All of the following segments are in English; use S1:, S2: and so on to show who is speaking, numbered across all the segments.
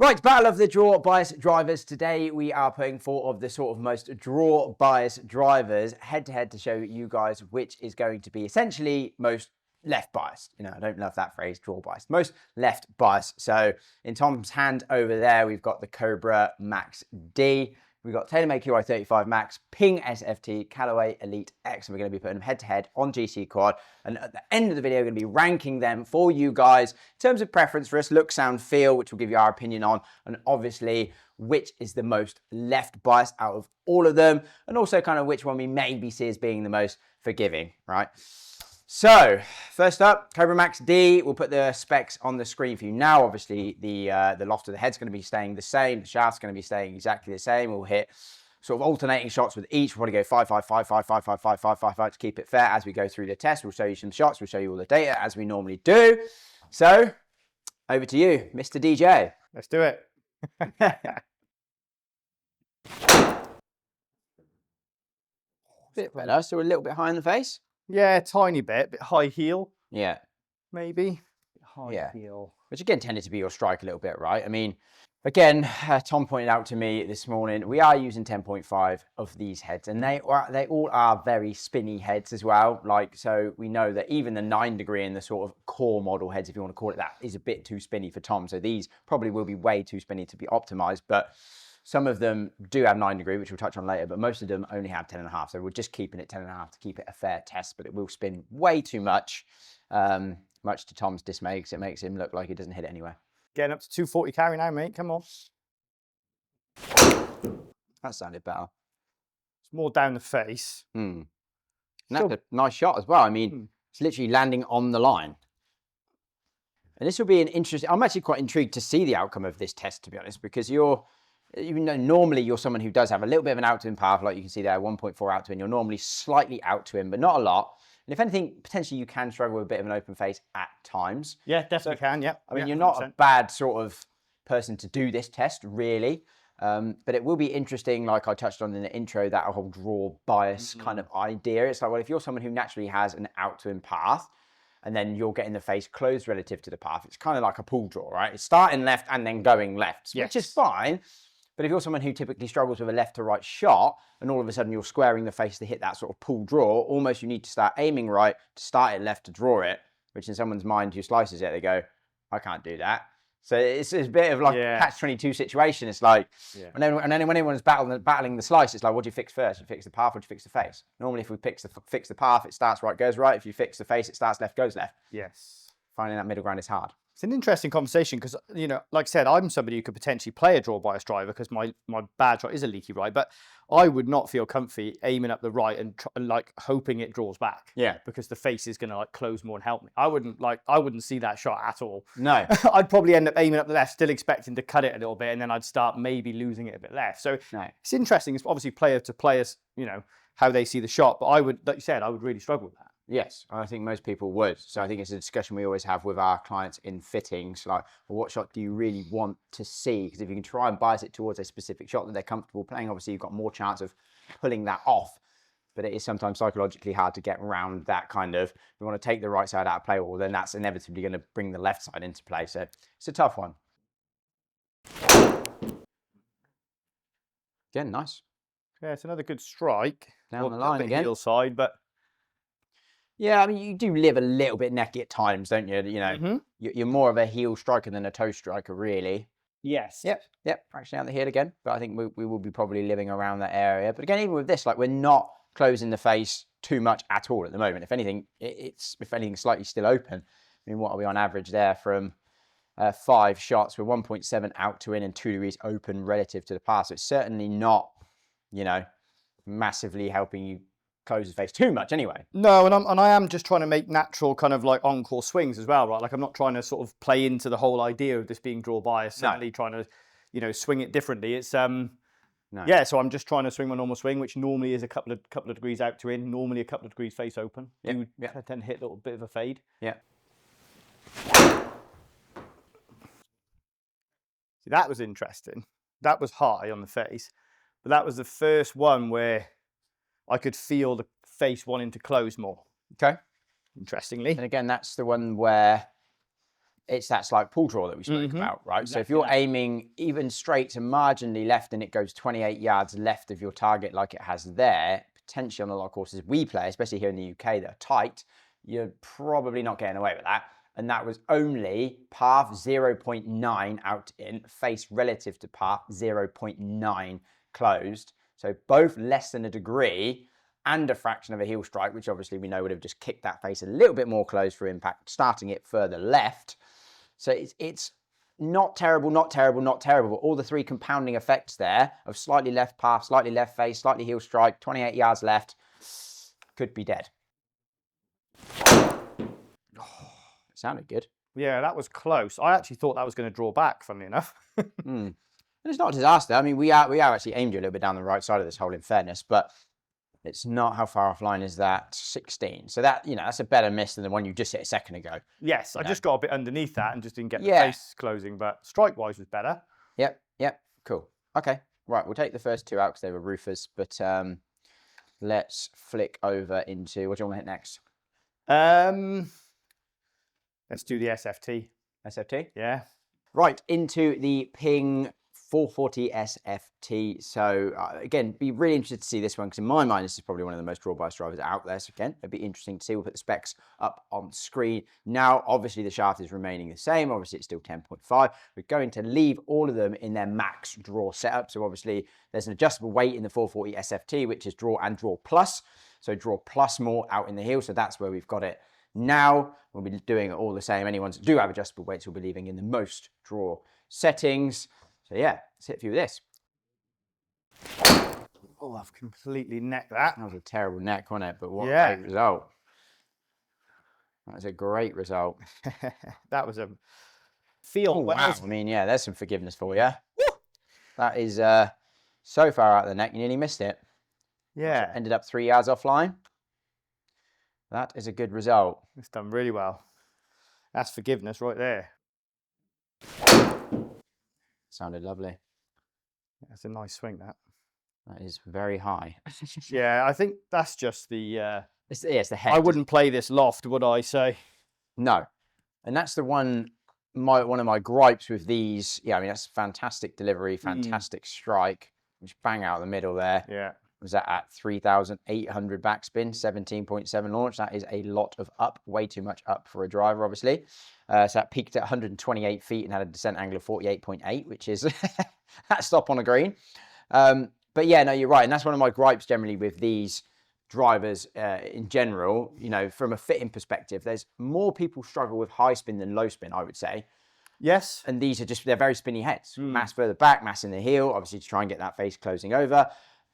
S1: Right, battle of the draw bias drivers. Today we are putting 4 of the sort of most draw bias drivers head to head to show you guys which is going to be essentially most left biased. You know, I don't love that phrase, draw biased. Most left biased. So in Tom's hand over there, we've got the Cobra Max D. We've got Taylormade Qi35 Max, Ping SFT, Callaway Elyte X, and we're going to be putting them head to head on GC Quad. And at the end of the video, we're going to be ranking them for you guys in terms of preference for us, look, sound, feel, which we'll give you our opinion on, and obviously which is the most left biased out of all of them, and also kind of which one we maybe see as being the most forgiving, right? So first up, Cobra Max D. We'll put the specs on the screen for you now. Obviously, the loft of the head's going to be staying the same. The shaft's going to be staying exactly the same. We'll hit sort of alternating shots with each. We'll probably go 5, 5, 5, 5, 5, 5, 5, 5, 5, 5 to keep it fair as we go through the test. We'll show you some shots. We'll show you all the data as we normally do. So over to you, Mr. DJ.
S2: Let's do it.
S1: Bit better. So a little bit high in the face.
S2: Yeah, tiny bit high heel.
S1: Yeah.
S2: Maybe. High heel.
S1: Which again tended to be your strike a little bit, right? I mean, again, Tom pointed out to me this morning, we are using 10.5 of these heads, and they all are very spinny heads as well. Like, so we know that even the 9 degree and the sort of core model heads, if you want to call it that, is a bit too spinny for Tom. So these probably will be way too spinny to be optimized, but some of them do have 9 degree, which we'll touch on later, but most of them only have 10.5. So we're just keeping it 10.5 to keep it a fair test, but it will spin way too much, much to Tom's dismay, because it makes him look like he doesn't hit it anywhere.
S2: Getting up to 240 carry now, mate. Come on.
S1: That sounded better.
S2: It's more down the face.
S1: And that's a nice shot as well. I mean, it's literally landing on the line. And this will be an interesting, I'm actually quite intrigued to see the outcome of this test, to be honest, because normally you're someone who does have a little bit of an out to in path, like you can see there, 1.4 out to in. You're normally slightly out to him, but not a lot. And if anything, potentially you can struggle with a bit of an open face at times.
S2: Yeah, definitely can, yeah.
S1: I mean,
S2: yeah,
S1: you're not 100%. A bad sort of person to do this test, really. But it will be interesting, like I touched on in the intro, that whole draw bias kind of idea. It's like, well, if you're someone who naturally has an out to in path, and then you're getting the face closed relative to the path, it's kind of like a pull draw, right? It's starting left and then going left, which is fine. But if you're someone who typically struggles with a left to right shot, and all of a sudden you're squaring the face to hit that sort of pull draw, almost you need to start aiming right to start it left to draw it, which in someone's mind who slices it, they go, I can't do that. So it's a bit of like a catch-22 situation. It's like, and then when anyone's battling the slice, it's like, what do you fix first? You fix the path or do you fix the face? Normally if we fix the path, it starts right, goes right. If you fix the face, it starts left, goes left.
S2: Yes.
S1: Finding that middle ground is hard.
S2: It's an interesting conversation because, you know, like I said, I'm somebody who could potentially play a draw bias driver because my bad shot is a leaky right, but I would not feel comfy aiming up the right and like hoping it draws back.
S1: Yeah.
S2: Because the face is going to like close more and help me. I wouldn't see that shot at all.
S1: No.
S2: I'd probably end up aiming up the left, still expecting to cut it a little bit, and then I'd start maybe losing it a bit left. So it's interesting. It's obviously player to player, you know, how they see the shot, but I would, like you said, I would really struggle with that.
S1: Yes, I think most people would. So I think it's a discussion we always have with our clients in fittings, like, well, what shot do you really want to see? Because if you can try and bias it towards a specific shot that they're comfortable playing, obviously you've got more chance of pulling that off. But it is sometimes psychologically hard to get around that kind of, we want to take the right side out of play, well, then that's inevitably going to bring the left side into play. So it's a tough one. Again, nice.
S2: Yeah, it's another good strike.
S1: Down the line again.
S2: Heel side, but...
S1: Yeah, I mean, you do live a little bit necky at times, don't you? You know, you're more of a heel striker than a toe striker, really.
S2: Yes.
S1: Yep. Fractioning out the heel again. But I think we will be probably living around that area. But again, even with this, like, we're not closing the face too much at all at the moment. If anything, it's slightly still open. I mean, what are we on average there from 5 shots? We're 1.7 out to in and 2 degrees open relative to the pass. So it's certainly not, you know, massively helping you close the face too much anyway.
S2: No, and I am just trying to make natural kind of like encore swings as well, right? Like I'm not trying to sort of play into the whole idea of this being draw bias, certainly trying to, you know, swing it differently. It's yeah, so I'm just trying to swing my normal swing, which normally is a couple of degrees out to in, normally a couple of degrees face open. You tend to hit a little bit of a fade.
S1: Yeah.
S2: See, that was interesting. That was high on the face, but that was the first one where I could feel the face wanting to close more.
S1: Okay.
S2: Interestingly.
S1: And again, that's the one where it's that slight pull draw that we spoke about, right? Exactly. So if you're aiming even straight to marginally left and it goes 28 yards left of your target like it has there, potentially on a lot of courses we play, especially here in the UK that are tight, you're probably not getting away with that. And that was only path 0.9 out in, face relative to path 0.9 closed. So both less than a degree and a fraction of a heel strike, which obviously we know would have just kicked that face a little bit more closed for impact, starting it further left. So it's not terrible, not terrible, not terrible. But all the three compounding effects there of slightly left path, slightly left face, slightly heel strike, 28 yards left, could be dead. It sounded good.
S2: Yeah, that was close. I actually thought that was going to draw back, funnily enough.
S1: And it's not a disaster. I mean, we are actually aimed you a little bit down the right side of this hole, in fairness, but it's not. How far offline is that? 16. So that, that's a better miss than the one you just hit a second ago.
S2: Yes, I just got a bit underneath that and just didn't get the face closing, but strike-wise was better.
S1: Yep, cool. Okay, right, we'll take the first two out because they were roofers, but let's flick over into, what do you want to hit next?
S2: Let's do the SFT.
S1: SFT?
S2: Yeah.
S1: Right, into the Ping 440 SFT. So again, be really interested to see this one because in my mind, this is probably one of the most draw bias drivers out there. So again, it'd be interesting to see. We'll put the specs up on screen. Now, obviously the shaft is remaining the same. Obviously it's still 10.5. We're going to leave all of them in their max draw setup. So obviously there's an adjustable weight in the 440 SFT, which is draw and draw plus. So draw plus more out in the heel. So that's where we've got it. Now we'll be doing it all the same. Anyone that do have adjustable weights will be leaving in the most draw settings. So yeah, let's hit a few of this.
S2: Oh, I've completely necked that.
S1: That was a terrible neck, wasn't it? But what a great result. That was a great result.
S2: That was a feel.
S1: Oh, wow. I mean, yeah, there's some forgiveness for you. Woo! That is so far out of the neck, you nearly missed it.
S2: Yeah.
S1: Ended up 3 yards offline. That is a good result.
S2: It's done really well. That's forgiveness right there.
S1: Sounded lovely.
S2: That's a nice swing, that.
S1: That is very high.
S2: Yeah, I think that's just the...
S1: it's the head.
S2: I wouldn't play this loft, would I say?
S1: No. And that's the one of my gripes with these. Yeah, I mean, that's fantastic delivery, fantastic strike. Just bang out the middle there.
S2: Yeah.
S1: Was that at 3,800 backspin, 17.7 launch? That is a lot of up, way too much up for a driver, obviously. So that peaked at 128 feet and had a descent angle of 48.8, which is that stop on a green. But yeah, no, you're right. And that's one of my gripes generally with these drivers in general. From a fitting perspective, there's more people struggle with high spin than low spin, I would say.
S2: Yes.
S1: And these are they're very spinny heads. Mass further back, mass in the heel, obviously to try and get that face closing over.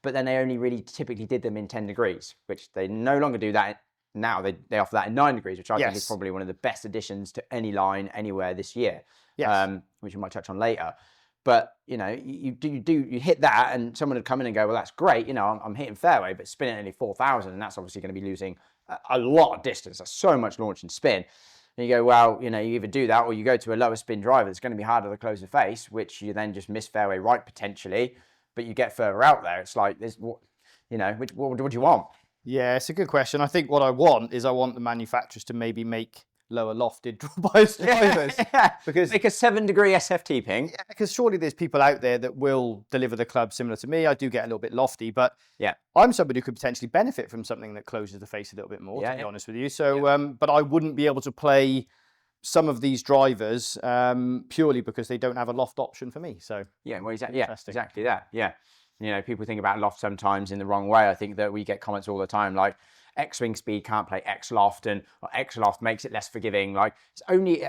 S1: But then they only really typically did them in 10 degrees, which they no longer do that now. They offer that in 9 degrees, which I think is probably one of the best additions to any line anywhere this year, which we might touch on later. But, you hit that and someone would come in and go, well, that's great. I'm hitting fairway, but spinning only 4,000. And that's obviously going to be losing a lot of distance. That's so much launch and spin. And you go, well, you either do that or you go to a lower spin driver that's going to be harder to close the face, which you then just miss fairway right potentially. But you get further out there. It's like, what do you want?
S2: Yeah, it's a good question. I think what I want the manufacturers to maybe make lower lofted draw bias drivers.
S1: Because make a 7-degree SFT Ping.
S2: Yeah, because surely there's people out there that will deliver the club similar to me. I do get a little bit lofty, but I'm somebody who could potentially benefit from something that closes the face a little bit more, to be honest with you. So, but I wouldn't be able to play some of these drivers purely because they don't have a loft option for me. So
S1: exactly that. Yeah, people think about loft sometimes in the wrong way. I think that we get comments all the time like X swing speed can't play X loft, and X loft makes it less forgiving. Like it's only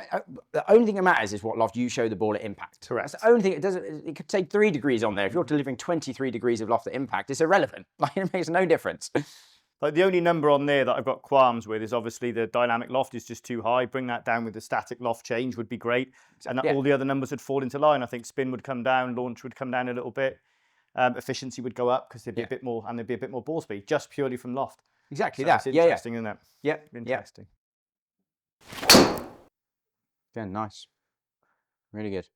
S1: the only thing that matters is what loft you show the ball at impact.
S2: Correct.
S1: That's the only thing it doesn't. It could take 3 degrees on there. If you're delivering 23 degrees of loft at impact, it's irrelevant. Like it makes no difference.
S2: Like the only number on there that I've got qualms with is obviously the dynamic loft is just too high. Bring that down with the static loft change would be great. And all the other numbers would fall into line. I think spin would come down, launch would come down a little bit. Efficiency would go up because there'd be a bit more, and there'd be a bit more ball speed just purely from loft.
S1: Exactly
S2: so
S1: that.
S2: It's interesting, isn't it?
S1: Yep.
S2: Interesting.
S1: Again, nice. Really good.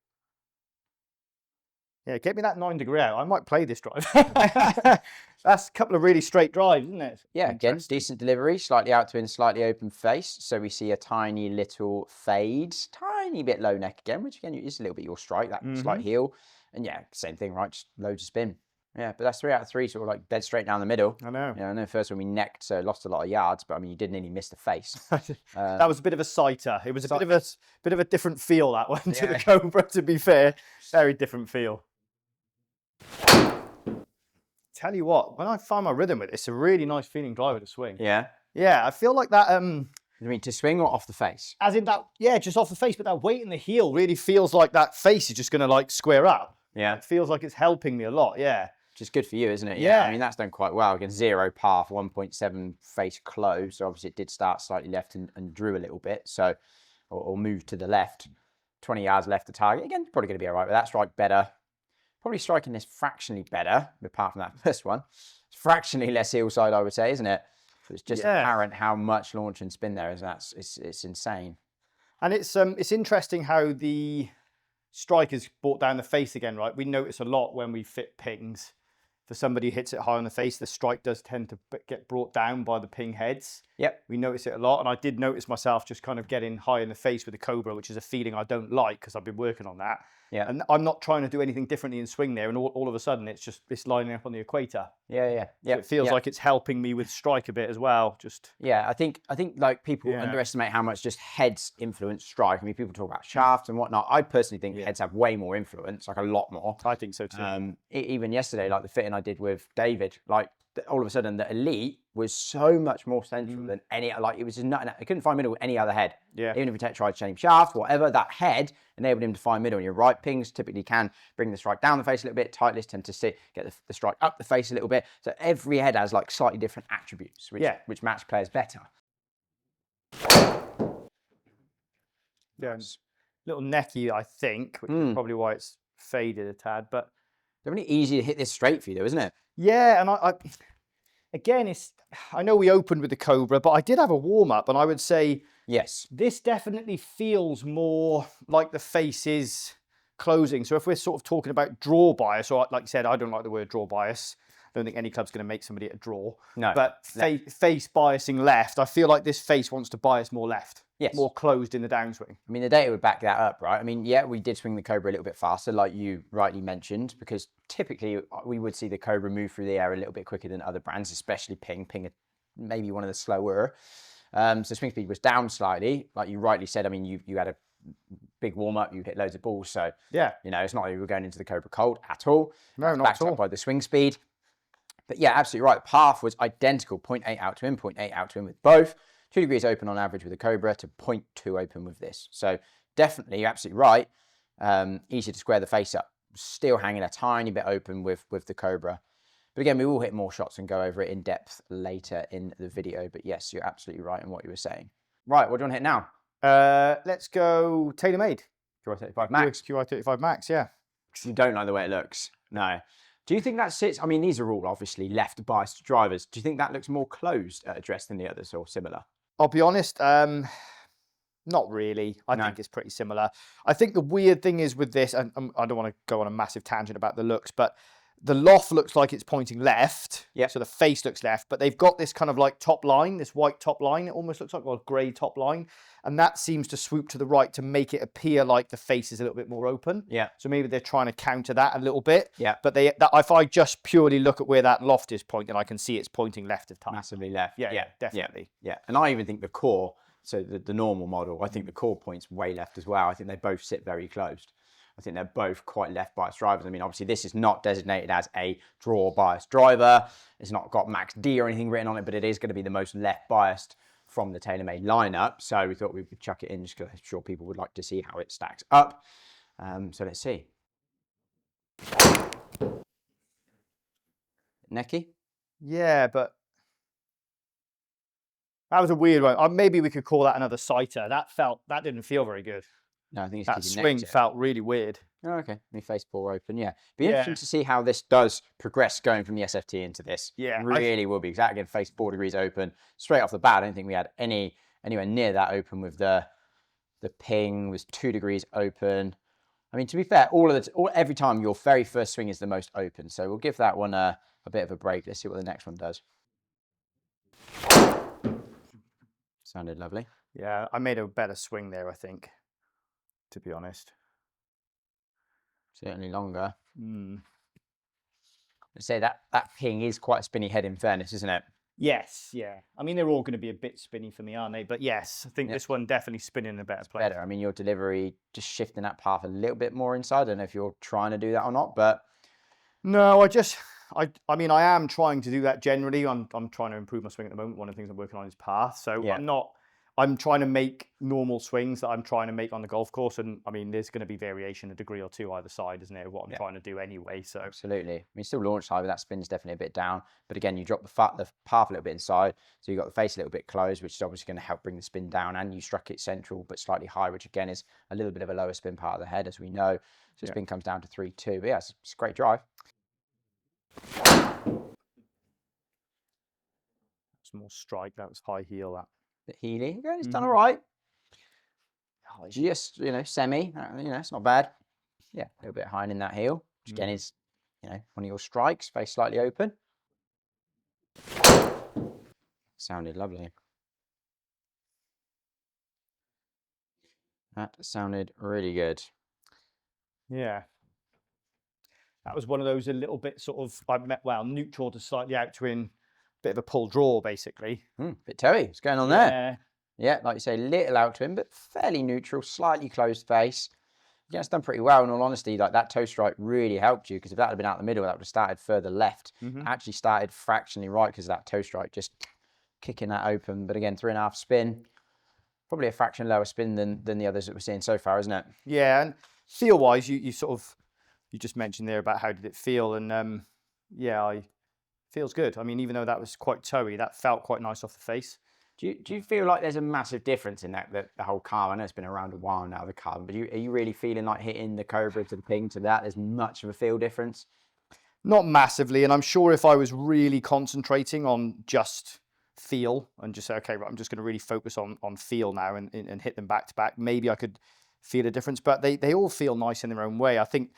S2: Yeah, get me that 9 degree out. I might play this drive. That's a couple of really straight drives, isn't it?
S1: Yeah, again, decent delivery, slightly out to in, slightly open face. So we see a tiny little fade, tiny bit low neck again, which again is a little bit your strike, that slight heel. And yeah, same thing, right? Just loads of spin. Yeah, but that's 3 out of 3, sort of like dead straight down the middle.
S2: I know.
S1: Yeah, I know first one we necked, so lost a lot of yards, but I mean, you did nearly miss the face.
S2: That was a bit of a sighter. It was a bit of a different feel, that one, to the Cobra, to be fair. Very different feel. Tell you what, when I find my rhythm with it, it's a really nice feeling driver to swing.
S1: Yeah?
S2: Yeah, I feel like that...
S1: I mean, to swing or off the face?
S2: As in that, yeah, just off the face, but that weight in the heel really feels like that face is just going to like square up.
S1: Yeah.
S2: It feels like it's helping me a lot, yeah.
S1: Which is good for you, isn't it?
S2: Yeah.
S1: I mean, that's done quite well. Again, 0 path, 1.7 face close. So obviously it did start slightly left and drew a little bit. So, or moved to the left. 20 yards left to target. Again, probably going to be all right with that. Strike better. Probably striking this fractionally better, apart from that first one. It's fractionally less heel side, I would say, isn't it? So it's just apparent how much launch and spin there is. It's insane.
S2: And it's interesting how the strike is brought down the face again, right? We notice a lot when we fit pings. For somebody who hits it high on the face, the strike does tend to get brought down by the ping heads.
S1: Yep.
S2: We notice it a lot. And I did notice myself just kind of getting high in the face with the Cobra, which is a feeling I don't like because I've been working on that.
S1: Yeah.
S2: And I'm not trying to do anything differently in swing there. And all of a sudden, it's lining up on the equator.
S1: Yeah.
S2: So it feels like it's helping me with strike a bit as well.
S1: Yeah, I think like people underestimate how much just heads influence strike. I mean, people talk about shaft and whatnot. I personally think heads have way more influence, like a lot more.
S2: I think so too.
S1: Even yesterday, like the fitting I did with David, like all of a sudden the Elite was so much more central than any, like it was just nothing. I couldn't find middle with any other head. Yeah. Even if you tried to change shaft, whatever, that head enabled him to find middle. And you're right, pings typically can bring the strike down the face a little bit. Titleists tend to get the strike up the face a little bit. So every head has like slightly different attributes, which match players better.
S2: Yeah, little necky, I think, which is probably why it's faded a tad. But
S1: they're really easy to hit this straight for you, though, isn't it?
S2: Yeah, and again, I know we opened with the Cobra, but I did have a warm-up, and I would say this definitely feels more like the face is closing. So if we're sort of talking about draw bias, or like you said, I don't like the word draw bias. I don't think any club's going to make somebody a draw. No. But face biasing left, I feel like this face wants to bias more left. Yes. More closed in the downswing.
S1: I mean, the data would back that up, right? I mean, yeah, we did swing the Cobra a little bit faster, like you rightly mentioned, because typically we would see the Cobra move through the air a little bit quicker than other brands, especially Ping. Ping, maybe one of the slower. So swing speed was down slightly, like you rightly said. I mean, you had a big warm up, you hit loads of balls, so yeah, you know, it's not like you were going into the Cobra cold at all.
S2: No, not
S1: backed
S2: at all.
S1: Up by the swing speed. But yeah, absolutely right. The path was identical, 0.8 out to in, 0.8 out to in with both. 2 degrees open on average with the Cobra to 0.2 open with this. So definitely, you're absolutely right. Easy to square the face up. Still hanging a tiny bit open with the Cobra. But again, we will hit more shots and go over it in depth later in the video. But yes, you're absolutely right in what you were saying. Right, what do you want to hit now?
S2: Let's go Taylormade.
S1: Qi35 Max.
S2: Qi35 Max, yeah.
S1: You don't like the way it looks. No. Do you think that sits, I mean, these are all obviously left biased drivers. Do you think that looks more closed at address than the others or similar?
S2: I'll be honest, not really. I think it's pretty similar. I think the weird thing is with this, and I don't want to go on a massive tangent about the looks, but the loft looks like it's pointing left. Yeah. So the face looks left, but they've got this kind of like top line, this white top line. It almost looks like a grey top line. And that seems to swoop to the right to make it appear like the face is a little bit more open. Yeah. So maybe they're trying to counter that a little bit. Yeah. But if I just purely look at where that loft is pointing, I can see it's pointing left of time.
S1: Massively left.
S2: Yeah, definitely.
S1: Yeah. And I even think the core, so the normal model, I think the core points way left as well. I think they both sit very closed. I think they're both quite left biased drivers. I mean, obviously this is not designated as a draw biased driver. It's not got Max D or anything written on it, but it is going to be the most left biased from the Taylormade lineup. So we thought we would chuck it in just because I'm sure people would like to see how it stacks up. So let's see. Necky?
S2: Yeah, but that was a weird one. Maybe we could call that another sighter. That didn't feel very good.
S1: No, I think it's
S2: that swing felt really weird.
S1: Oh, okay. Me face ball open. Yeah. Be interesting to see how this does progress going from the SFT into this. Yeah. Really will be. Because that again, face 4 degrees open. Straight off the bat, I don't think we had anywhere near that open with the ping was 2 degrees open. I mean, to be fair, every time your very first swing is the most open. So we'll give that one a bit of a break. Let's see what the next one does. Sounded lovely.
S2: Yeah, I made a better swing there, I think, to be honest.
S1: Certainly longer.
S2: Mm.
S1: Let's say that ping is quite a spinny head in fairness, isn't it?
S2: Yes, yeah. I mean, they're all going to be a bit spinny for me, aren't they? But yes, I think this one definitely spinning in a better place.
S1: Better. I mean, your delivery just shifting that path a little bit more inside. I don't know if you're trying to do that or not, but
S2: no, I mean, I am trying to do that generally. I'm trying to improve my swing at the moment. One of the things I'm working on is path. So I'm trying to make normal swings that I'm trying to make on the golf course. And I mean, there's going to be variation a degree or two either side, isn't it, of what I'm trying to do anyway. So
S1: absolutely. I mean, still launch high, but that spin's definitely a bit down. But again, you drop the path a little bit inside. So you've got the face a little bit closed, which is obviously going to help bring the spin down. And you struck it central, but slightly high, which again is a little bit of a lower spin part of the head, as we know. So spin comes down to 3-2. But yeah, it's a great drive.
S2: It's more strike. That was high heel. That
S1: bit heely. Again, it's done all right. Oh, just semi. It's not bad. Yeah, a little bit high in that heel, which again is one of your strikes, face slightly open. Sounded lovely. That sounded really good.
S2: Yeah. That was one of those a little bit sort of, neutral to slightly out to in, bit of a pull draw, basically.
S1: Bit toey. What's going on there? Yeah, like you say, little out to him, but fairly neutral, slightly closed face. Yeah, it's done pretty well. In all honesty, like that toe strike really helped you, because if that had been out the middle, that would have started further left. Actually started fractionally right because of that toe strike, just kicking that open. But again, 3.5 spin, probably a fraction lower spin than the others that we're seeing so far, isn't it?
S2: Yeah, and feel-wise, you just mentioned there about how did it feel, and feels good. I mean, even though that was quite toey, that felt quite nice off the face.
S1: Do you feel like there's a massive difference in that the whole carbon? I know it's been around a while now, the carbon, but are you really feeling like hitting the Cobra to the ping to that? There's much of a feel difference?
S2: Not massively, and I'm sure if I was really concentrating on just feel and just say, okay, right, I'm just going to really focus on feel now and hit them back to back, maybe I could feel a difference. But they all feel nice in their own way. I think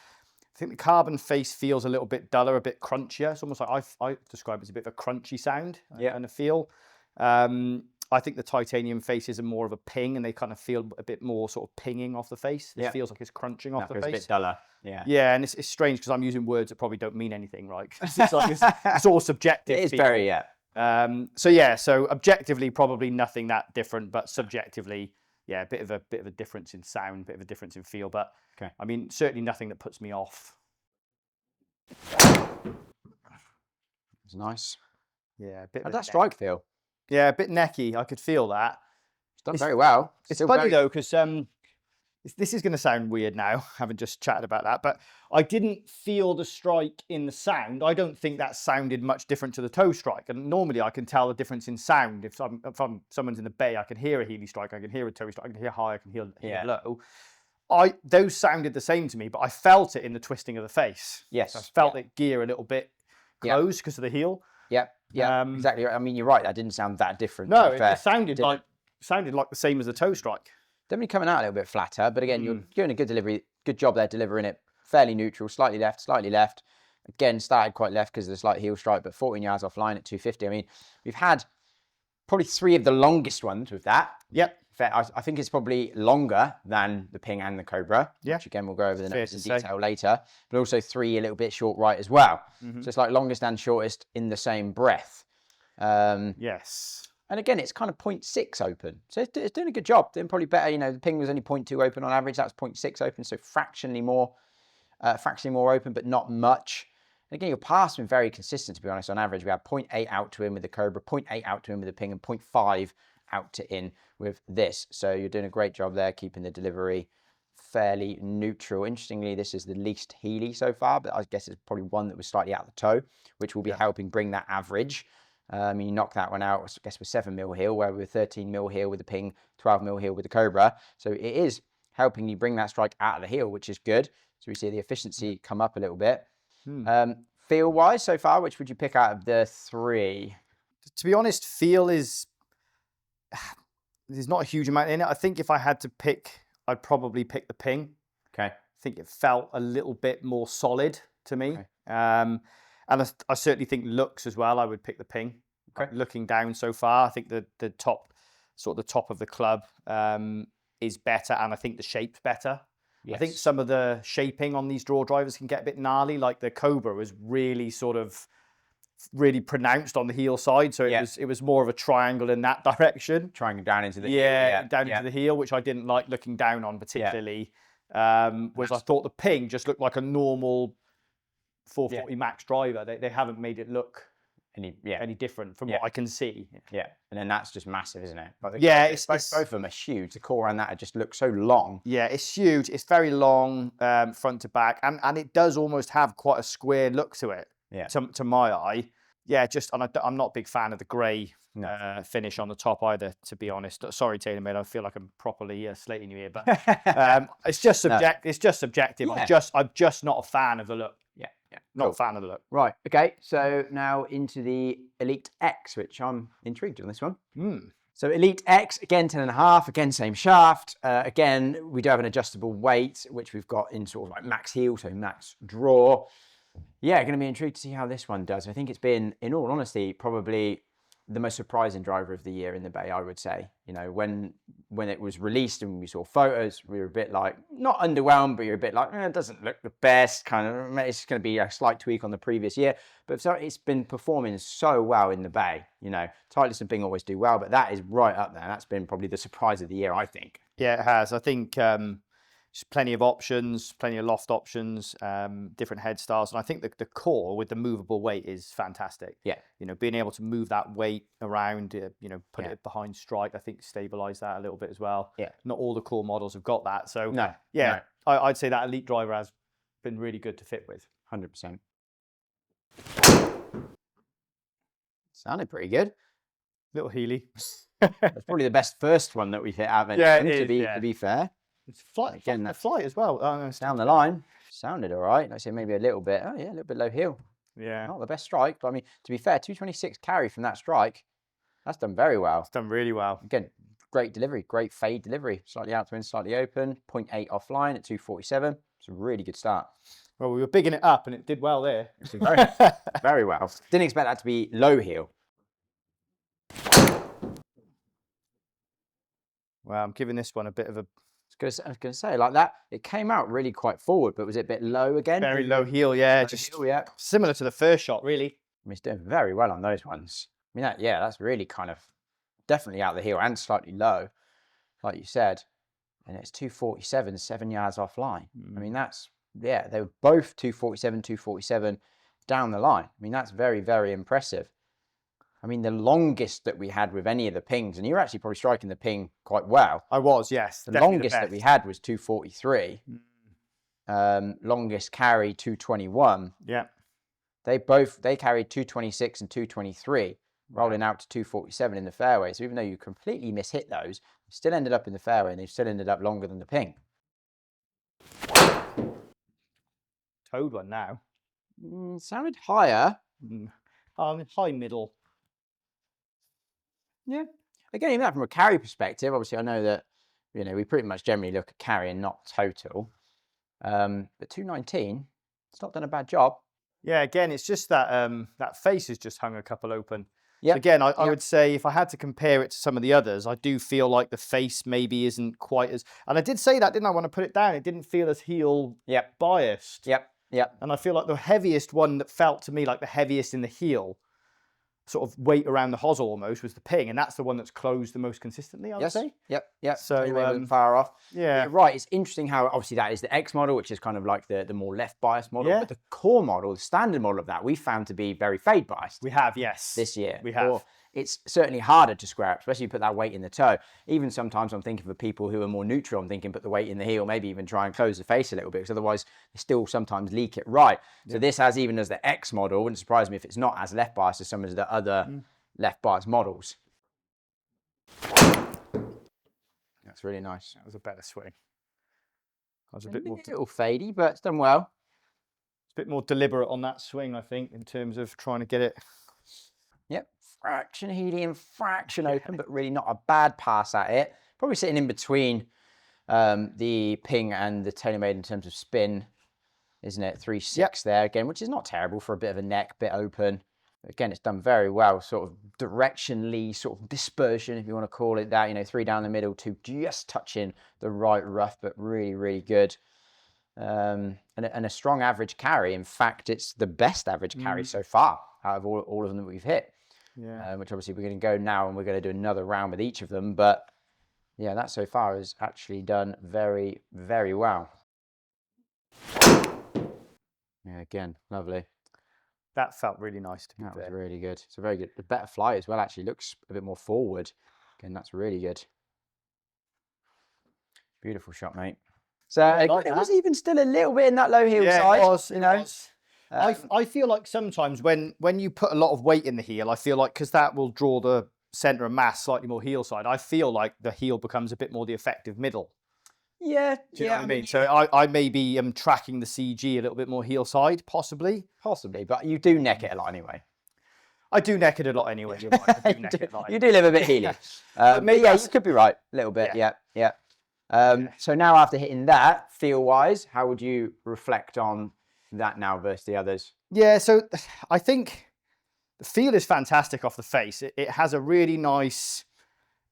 S2: the carbon face feels a little bit duller, a bit crunchier. It's almost like I describe it as a bit of a crunchy sound and a feel. I think the titanium faces are more of a ping, and they kind of feel a bit more sort of pinging off the face. It feels like it's crunching off the face.
S1: It's a bit duller.
S2: Yeah, and it's strange because I'm using words that probably don't mean anything, right? It's all subjective.
S1: It is very,
S2: So objectively, probably nothing that different, but subjectively, a bit of a difference in sound, bit of a difference in feel. But I mean, certainly nothing that puts me off.
S1: It's nice.
S2: Yeah, a bit.
S1: How'd that strike feel?
S2: Yeah, a bit necky. I could feel that.
S1: It's done very well.
S2: It's funny though, because this is going to sound weird now, having just chatted about that, but I didn't feel the strike in the sound. I don't think that sounded much different to the toe strike. And normally I can tell the difference in sound. If someone's in the bay, I can hear a Healy strike, I can hear a toe strike, I can hear high, I can hear low. Those sounded the same to me, but I felt it in the twisting of the face.
S1: Yes.
S2: So I felt it gear a little bit closed because of the heel.
S1: Yeah, exactly. I mean, you're right. That didn't sound that different.
S2: No, it sounded like the same as the toe strike.
S1: Definitely coming out a little bit flatter, but again, you're doing a good delivery. Good job there delivering it fairly neutral, slightly left, slightly left. Again, started quite left because of the slight heel strike, but 14 yards offline at 250. I mean, we've had probably 3 of the longest ones with that.
S2: Yep.
S1: I think it's probably longer than the Ping and the Cobra, which again, we'll go over the numbers in detail later, but also 3 a little bit short right as well. So it's like longest and shortest in the same breath.
S2: Yes.
S1: And again, it's kind of 0.6 open. So it's doing a good job. Doing probably better. The Ping was only 0.2 open on average. That's 0.6 open. So fractionally more open, but not much. And again, your path's been very consistent, to be honest. On average, we had 0.8 out to in with the Cobra, 0.8 out to in with the Ping, and 0.5 out to in with this. So you're doing a great job there, keeping the delivery fairly neutral. Interestingly, this is the least Healy so far, but I guess it's probably one that was slightly out the toe, which will be helping bring that average. You knock that one out, I guess, with 7mm heel, where we were 13mm heel with the Ping, 12mm heel with the Cobra. So it is helping you bring that strike out of the heel, which is good. So we see the efficiency come up a little bit. Feel-wise so far, which would you pick out of the 3?
S2: To be honest, feel is... There's not a huge amount in it. I think if I had to pick, I'd probably pick the Ping.
S1: Okay.
S2: think it felt a little bit more solid to me.
S1: Okay.
S2: And I certainly think looks as well. I would pick the Ping.
S1: Okay.
S2: Looking down so far, I think the top, sort of the top of the club is better, and I think the shape's better.
S1: Yes.
S2: I think some of the shaping on these draw drivers can get a bit gnarly. Like the Cobra was really really pronounced on the heel side, so it was more of a triangle in that direction.
S1: Triangle down into the
S2: heel, down into the heel, which I didn't like looking down on particularly. Whereas I thought the Ping just looked like a normal 440 Max driver. They haven't made it look any different from what I can see.
S1: Yeah, and then that's just massive, isn't it? But both of them are huge. The core around that just looks so long.
S2: Yeah, it's huge. It's very long, front to back, and it does almost have quite a square look to it.
S1: Yeah.
S2: To my eye. Yeah, and I'm not a big fan of the grey finish on the top either, to be honest. Sorry, Taylormade, I feel like I'm properly slating you here, but it's just It's just subjective.
S1: Yeah.
S2: I'm just not a fan of the look.
S1: Yeah.
S2: Not a fan of the look.
S1: Right. Okay. So now into the Elyte X, which I'm intrigued on this one. So Elyte X, again, 10.5, again, same shaft. Again, we do have an adjustable weight, which we've got in sort of like max heel, so max draw. Yeah, going to be intrigued to see how this one does. I think it's been, in all honesty, probably the most surprising driver of the year in the Bay, I would say. You know, when it was released and we saw photos, we were a bit like, not underwhelmed, but you're a bit like, it doesn't look the best, kind of, it's going to be a slight tweak on the previous year. But so it's been performing so well in the Bay. You know, Titleist and Ping always do well, but that is right up there. That's been probably the surprise of the year, I think.
S2: Yeah, it has. I think plenty of options, plenty of loft options, different head styles. And I think the core with the movable weight is fantastic.
S1: Yeah.
S2: You know, being able to move that weight around, you know, put it behind strike, I think stabilize that a little bit as well.
S1: Yeah.
S2: Not all the core models have got that. So,
S1: No.
S2: I'd say that Elyte driver has been really good to fit with.
S1: 100%. Sounded pretty good.
S2: Little Healy.
S1: That's probably the best first one that we've hit out of to be fair.
S2: It's flight as well.
S1: Down the line, sounded all right. I'd say maybe a little bit. Oh yeah, a little bit low heel.
S2: Yeah.
S1: Not the best strike, but I mean, to be fair, 226 carry from that strike. That's done very well.
S2: It's done really well.
S1: Again, great delivery, great fade delivery. Slightly out to in, slightly open. 0.8 offline at 247. It's a really good start.
S2: Well, we were bigging it up and it did well there.
S1: Very, very well. Didn't expect that to be low heel.
S2: Well, I'm giving this one a bit of a...
S1: I was going to say, like that, it came out really quite forward, but was it a bit low again?
S2: Very low heel, yeah. Just similar to the first shot, really.
S1: I mean, it's doing very well on those ones. I mean, that's really kind of definitely out the heel and slightly low, like you said. And it's 247, 7 yards offline. I mean, they were both 247, 247 down the line. I mean, that's very, very impressive. I mean, the longest that we had with any of the Pings, and you were actually probably striking the Ping quite well.
S2: I was, yes.
S1: The longest that we had was 243. Longest carry, 221.
S2: Yeah.
S1: They carried 226 and 223, rolling out to 247 in the fairway. So even though you completely mishit those, you still ended up in the fairway, and they still ended up longer than the Ping.
S2: Toed one now.
S1: Sounded higher.
S2: High middle.
S1: Yeah. Again, even that from a carry perspective, obviously I know that, you know, we pretty much generally look at carry and not total. But 219, it's not done a bad job.
S2: Yeah, again, it's just that that face has just hung a couple open.
S1: Yeah.
S2: So again, I would say if I had to compare it to some of the others, I do feel like the face maybe isn't quite as... And I did say that, didn't I, when I put it down? It didn't feel as heel biased.
S1: Yep.
S2: And I feel like the heaviest one that felt to me like the heaviest in the heel, sort of weight around the hosel almost, was the Ping, and that's the one that's closed the most consistently, I would say.
S1: Yep.
S2: So
S1: far off.
S2: Yeah.
S1: You're right. It's interesting how obviously that is the X model, which is kind of like the more left biased model.
S2: Yeah.
S1: But the core model, the standard model of that, we found to be very fade biased.
S2: We have, yes.
S1: This year.
S2: We have.
S1: It's certainly harder to square up, especially if you put that weight in the toe. Even sometimes I'm thinking for people who are more neutral, I'm thinking put the weight in the heel, maybe even try and close the face a little bit, because otherwise they still sometimes leak it right. Yeah. So this has, even as the X model, wouldn't surprise me if it's not as left biased as some of the other left biased models. That's really nice.
S2: That was a better swing. I was a
S1: little fadey, but it's done well.
S2: It's a bit more deliberate on that swing, I think, in terms of trying to get it.
S1: Yep, fraction heely and fraction open, but really not a bad pass at it. Probably sitting in between The Ping and the Taylormade in terms of spin, isn't it? 3.6 there again, which is not terrible for a bit of a neck, bit open. Again, it's done very well, sort of directionally, sort of dispersion, if you want to call it that. 3 down the middle, 2 just touching the right rough, but really, really good. And a strong average carry. In fact, it's the best average carry so far out of all of them that we've hit.
S2: Yeah.
S1: Which obviously we're going to go now and we're going to do another round with each of them. But yeah, that so far has actually done very, very well. Yeah, again, lovely.
S2: That felt really nice to be fair.
S1: That was really good. It's a very good, the better fly as well, actually looks a bit more forward. Again, that's really good. Beautiful shot, mate. So it was even still a little bit in that low heel side.
S2: It was, I feel like sometimes when you put a lot of weight in the heel, I feel like because that will draw the centre of mass slightly more heel side, I feel like the heel becomes a bit more the effective middle.
S1: Yeah,
S2: do you know what I mean? So I maybe am tracking the CG a little bit more heel side, possibly.
S1: Possibly, but you do neck it a lot anyway.
S2: I do neck it a lot anyway. You're right. I do neck it a lot.
S1: You do live a bit heely. Maybe you could be right. A little bit, yeah. So now after hitting that, feel-wise, how would you reflect on that now versus the others?
S2: Yeah, so I think the feel is fantastic off the face. It has a really nice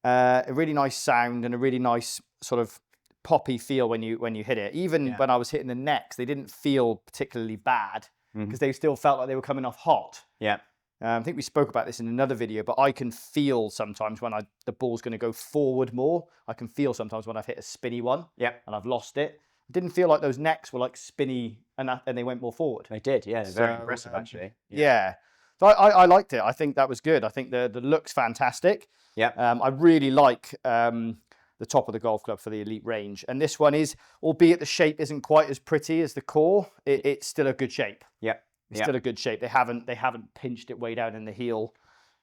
S2: sound and a really nice sort of poppy feel when you hit it. Even when I was hitting the necks, they didn't feel particularly bad because they still felt like they were coming off hot.
S1: Yeah.
S2: I think we spoke about this in another video, but I can feel sometimes when the ball's going to go forward more. I can feel sometimes when I've hit a spinny one and I've lost it. It didn't feel like those necks were like spinny and they went more forward.
S1: They did, yeah. Very impressive, actually.
S2: Yeah. So I liked it. I think that was good. I think the look's fantastic.
S1: Yeah.
S2: I really like the top of the golf club for the Elite range. And this one is, albeit the shape isn't quite as pretty as the core, it's still a good shape.
S1: Yeah.
S2: It's still a good shape. They haven't pinched it way down in the heel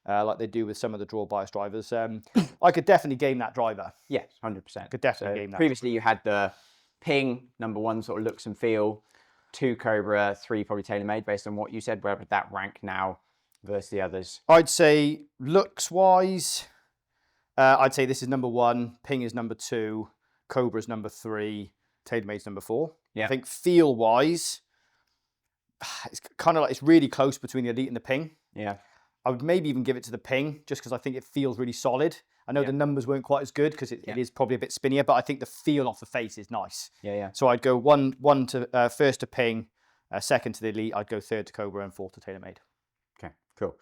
S2: like they do with some of the draw bias drivers. I could definitely game that driver.
S1: Yes, 100%.
S2: Could definitely game that.
S1: Previously, you had the Ping, #1 sort of looks and feel, 2 Cobra, 3 probably Taylormade based on what you said. Where would that rank now versus the others?
S2: I'd say looks-wise, I'd say this is #1, Ping is #2, Cobra's #3, Taylormade's #4.
S1: Yeah.
S2: I think feel-wise, it's kind of like it's really close between the Elite and the Ping.
S1: Yeah.
S2: I would maybe even give it to the Ping just because I think it feels really solid. I know the numbers weren't quite as good because it is probably a bit spinnier, but I think the feel off the face is nice.
S1: Yeah.
S2: So I'd go first to Ping, second to the Elite. I'd go third to Cobra and fourth to Taylormade.
S1: Okay, cool.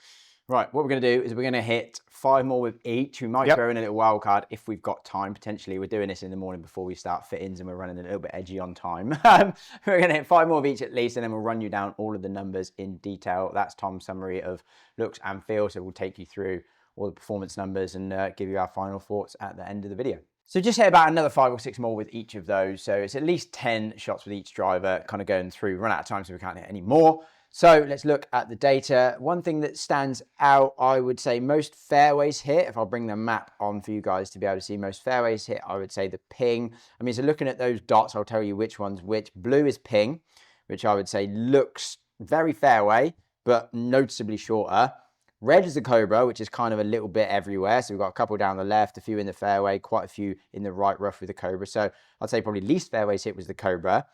S1: Right, what we're going to do is we're going to hit 5 more with each. We might throw in a little wild card if we've got time, potentially. We're doing this in the morning before we start fittings and we're running a little bit edgy on time. We're going to hit 5 more of each at least, and then we'll run you down all of the numbers in detail. That's Tom's summary of looks and feel, so we'll take you through all the performance numbers and give you our final thoughts at the end of the video. So just hit about another 5 or 6 more with each of those. So it's at least 10 shots with each driver kind of going through. Run out of time, so we can't hit any more. So let's look at the data. One thing that stands out, I would say most fairways hit, if I'll bring the map on for you guys to be able to see most fairways hit, I would say the Ping. I mean, so looking at those dots, I'll tell you which one's which. Blue is Ping, which I would say looks very fairway, but noticeably shorter. Red is the Cobra, which is kind of a little bit everywhere. So we've got a couple down the left, a few in the fairway, quite a few in the right rough with the Cobra. So I'd say probably least fairways hit was the Cobra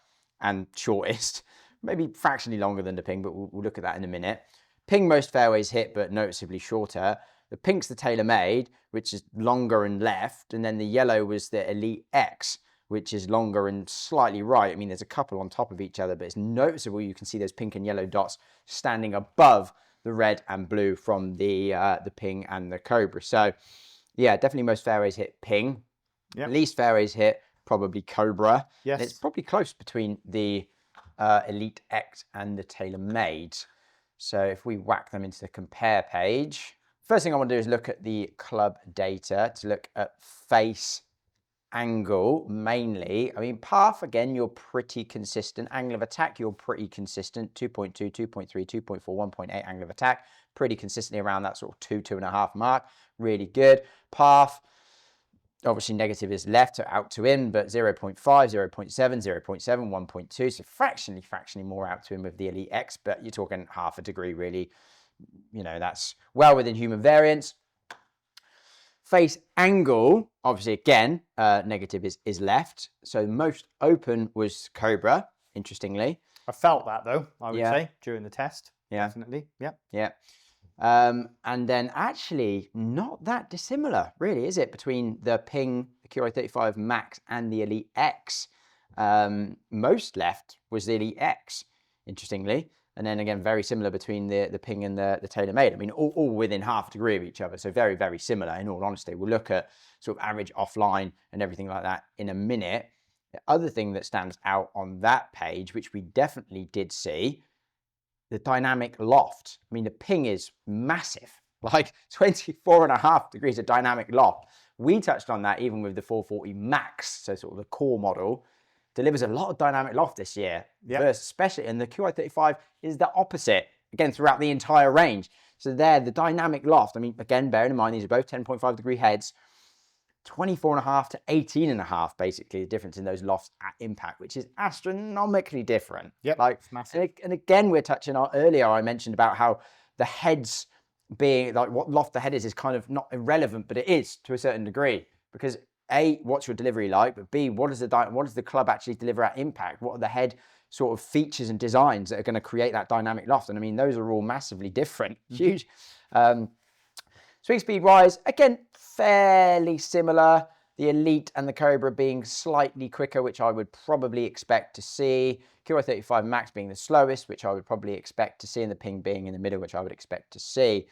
S1: and shortest. Maybe fractionally longer than the Ping, but we'll look at that in a minute. Ping most fairways hit, but noticeably shorter. The Pink's the Taylormade, which is longer and left. And then the yellow was the Elyte X, which is longer and slightly right. I mean, there's a couple on top of each other, but it's noticeable. You can see those pink and yellow dots standing above the red and blue from the Ping and the Cobra. So yeah, definitely most fairways hit Ping. Yep. Least fairways hit probably Cobra. Yes. And it's probably close between the Elyte X and the Taylormade. So if we whack them into the compare page, first thing I want to do is look at the club data to look at face angle mainly. I mean, path, again, you're pretty consistent. Angle of attack, you're pretty consistent. 2.2, 2.3, 2.4, 1.8 angle of attack. Pretty consistently around that sort of 2.5 mark. Really good. Path, obviously negative is left, so out to in, but 0.5, 0.7, 0.7, 1.2. So fractionally more out to in with the Elyte X, but you're talking half a degree really. You know, that's well within human variance. Face angle, obviously, again, negative is left. So most open was Cobra, interestingly.
S2: I felt that, though, I would say, during the test.
S1: Yeah.
S2: Definitely. Yeah.
S1: Yeah. And then actually not that dissimilar, really, is it, between the Ping, the Qi35 Max and the Elyte X? Most left was the Elyte X, interestingly. And then again, very similar between the Ping and the Taylormade. I mean, all within half a degree of each other. So very, very similar, in all honesty. We'll look at sort of average offline and everything like that in a minute. The other thing that stands out on that page, which we definitely did see, the dynamic loft. I mean, the Ping is massive, like 24.5 degrees of dynamic loft. We touched on that even with the 440 Max, so sort of the core model. Delivers a lot of dynamic loft this year, especially, and the Qi35 is the opposite, again, throughout the entire range. So there, the dynamic loft, I mean, again, bearing in mind, these are both 10.5 degree heads, 24.5 to 18.5, basically, the difference in those lofts at impact, which is astronomically different.
S2: Yep,
S1: like,
S2: massive.
S1: And again, we're touching on, earlier I mentioned about how the heads being, like what loft the head is kind of not irrelevant, but it is to a certain degree, because A, what's your delivery like? But B, what does the club actually deliver at impact? What are the head sort of features and designs that are going to create that dynamic loft? And I mean, those are all massively different, huge. Swing speed wise, again, fairly similar. The Elyte and the Cobra being slightly quicker, which I would probably expect to see. Qi35 Max being the slowest, which I would probably expect to see, and the Ping being in the middle, which I would expect to see.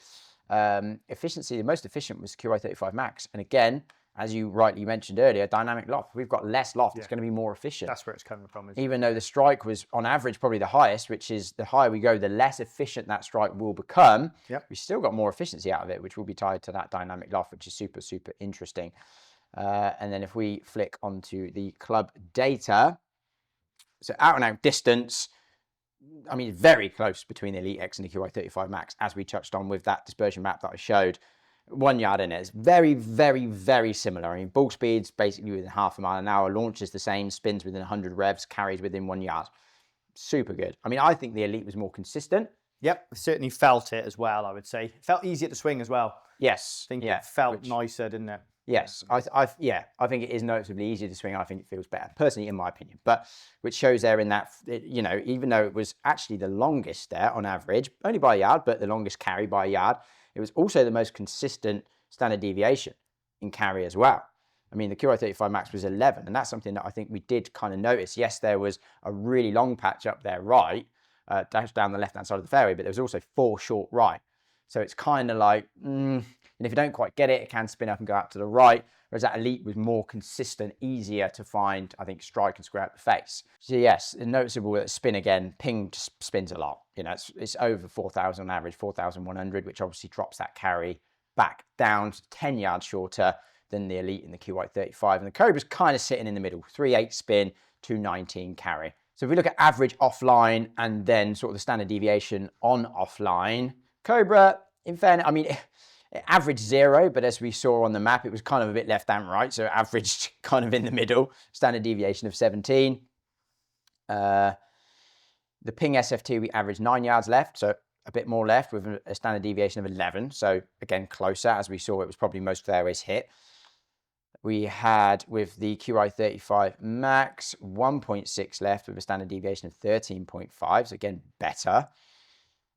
S1: Efficiency, the most efficient was Qi35 Max. And again, as you rightly mentioned earlier, dynamic loft. We've got less loft. It's going to be more efficient.
S2: That's where it's coming from.
S1: Even though the strike was, on average, probably the highest, which is the higher we go, the less efficient that strike will become. We've still got more efficiency out of it, which will be tied to that dynamic loft, which is super, super interesting. And then if we flick onto the club data, so out and out distance, I mean, very close between the Elyte X and the Qi35 Max, as we touched on with that dispersion map that I showed. 1 yard in it. It's very, very, very similar. I mean, ball speed's basically within half a mile an hour. Launch is the same. Spins within 100 revs. Carries within 1 yard. Super good. I mean, I think the Elyte was more consistent.
S2: Yep, certainly felt it as well, I would say. It felt easier to swing as well.
S1: Yes.
S2: I think it felt nicer, didn't it?
S1: Yes. I think it is noticeably easier to swing. I think it feels better, personally, in my opinion. But which shows there in that, you know, even though it was actually the longest there on average, only by a yard, but the longest carry by a yard, it was also the most consistent standard deviation in carry as well. I mean, the Qi35 Max was 11, and that's something that I think we did kind of notice. Yes, there was a really long patch up there right, down the left-hand side of the fairway, but there was also 4 short right. So it's kind of like, and if you don't quite get it, it can spin up and go out to the right, whereas that Elyte was more consistent, easier to find, I think, strike and square up the face. So yes, noticeable that spin again, Ping just spins a lot. You know, it's over 4,000 on average, 4,100, which obviously drops that carry back down to 10 yards shorter than the Elyte and the Qi35. And the Cobra's kind of sitting in the middle, 3.8 spin, 2.19 carry. So if we look at average offline and then sort of the standard deviation on offline, Cobra, in fairness, I mean, it averaged 0, but as we saw on the map, it was kind of a bit left and right, so it averaged kind of in the middle, standard deviation of 17. The Ping SFT, we averaged 9 yards left, so a bit more left with a standard deviation of 11. So again, closer. As we saw, it was probably most fairways hit. We had with the Qi35 Max 1.6 left with a standard deviation of 13.5. So again, better.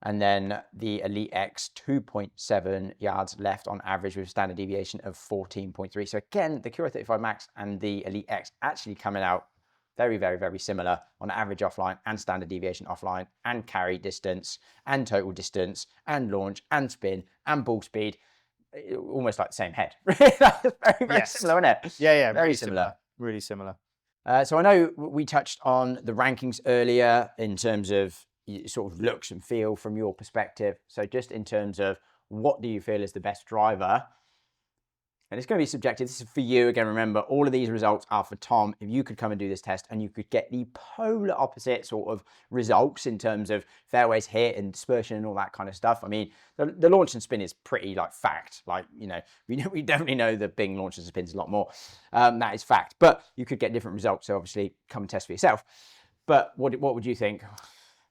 S1: And then the Elyte X 2.7 yards left on average with a standard deviation of 14.3. So again, the Qi35 Max and the Elyte X actually coming out very, very, very similar on average offline and standard deviation offline and carry distance and total distance and launch and spin and ball speed. Almost like the same head. That's very, very similar, isn't it?
S2: Yeah,
S1: very similar.
S2: Really similar.
S1: So I know we touched on the rankings earlier in terms of sort of looks and feel from your perspective. So just in terms of what do you feel is the best driver? And it's going to be subjective. This is for you. Again, remember, all of these results are for Tom. If you could come and do this test and you could get the polar opposite sort of results in terms of fairways hit and dispersion and all that kind of stuff. I mean, the launch and spin is pretty like fact. Like, you know, we definitely know the Bing launches and spins a lot more. That is fact. But you could get different results. So obviously come and test for yourself. But what would you think?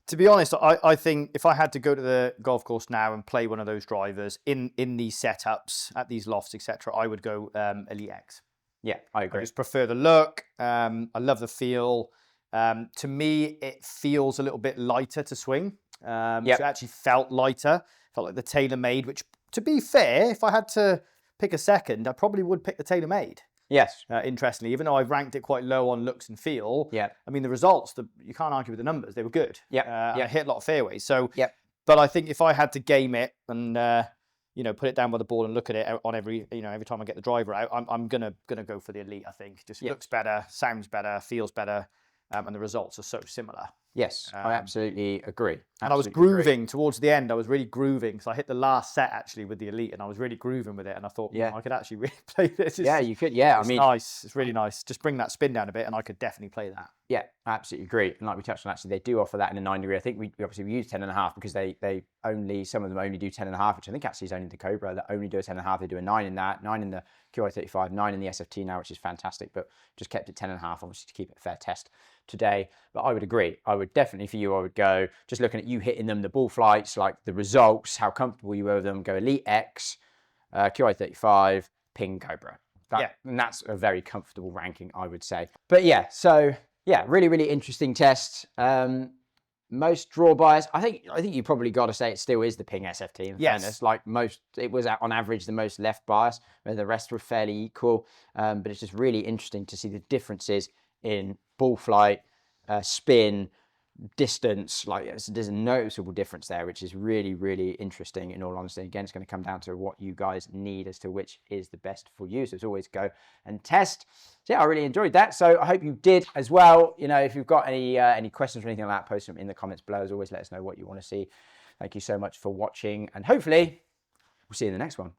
S2: To be honest, I think if I had to go to the golf course now and play one of those drivers in these setups, at these lofts, etc., I would go Elyte X.
S1: Yeah, I agree.
S2: I just prefer the look. I love the feel. To me, it feels a little bit lighter to swing. So it actually felt lighter. Felt like the Taylormade, which, to be fair, if I had to pick a second, I probably would pick the Taylormade.
S1: Yes.
S2: Interestingly, even though I've ranked it quite low on looks and feel, I mean, the results, you can't argue with the numbers. They were good. I hit a lot of fairways. So, but I think if I had to game it and, you know, put it down by the ball and look at it on every time I get the driver out, I'm gonna go for the Elyte, I think. Just looks better, sounds better, feels better, and the results are so similar.
S1: Yes, I absolutely agree.
S2: And I was grooving towards the end. I was really grooving. So I hit the last set actually with the Elyte, and I was really grooving with it. And I thought, I could actually really play this.
S1: You could. Yeah, I mean,
S2: nice. It's really nice. Just bring that spin down a bit, and I could definitely play that.
S1: Yeah, I absolutely agree. And like we touched on, actually, they do offer that in a 9 degree. I think we obviously use 10.5 because some of them only do 10.5, which I think actually is only the Cobra that only do a 10.5. They do a 9 in that, 9 in the Qi35, 9 in the SFT now, which is fantastic. But just kept it 10.5, obviously, to keep it a fair test today. But I would agree. I would definitely, for you, I would go, just looking at you hitting them, the ball flights, like the results, how comfortable you were with them, go Elyte X, Qi35, ping Cobra. And that's a very comfortable ranking, I would say. But yeah, so yeah, really, really interesting test. Most draw bias, I think you probably got to say it still is the ping SFT. In fairness, like it was on average the most left bias, where the rest were fairly equal. But it's just really interesting to see the differences in ball flight, spin, distance. Like there's a noticeable difference there, which is really, really interesting. In all honesty, again, it's going to come down to what you guys need as to which is the best for you. So it's always go and test. So yeah, I really enjoyed that. So I hope you did as well. You know, if you've got any questions or anything like that, post them in the comments below. As always, let us know what you want to see. Thank you so much for watching, and hopefully we'll see you in the next one.